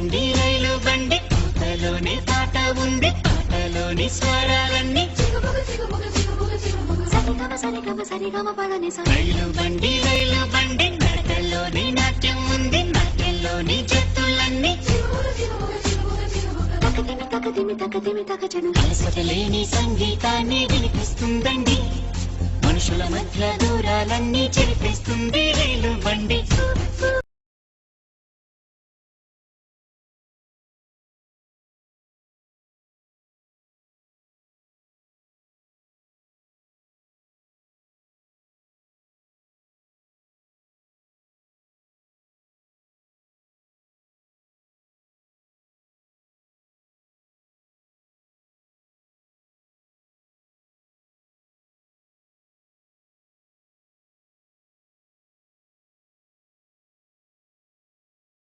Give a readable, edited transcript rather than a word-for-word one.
రైలు బండి పాటలోని పాట ఉంది పాటలోని స్వరాలన్నీ రైలు బండి నడకలోని నాట్యం ఉంది నాట్యంలోని జత్తులన్నీ అలసటలేని సంగీతాన్ని వినిపిస్తుందండి మనుషుల మధ్య దూరాలన్నీ చెరిపిస్తుంది రైలు బండి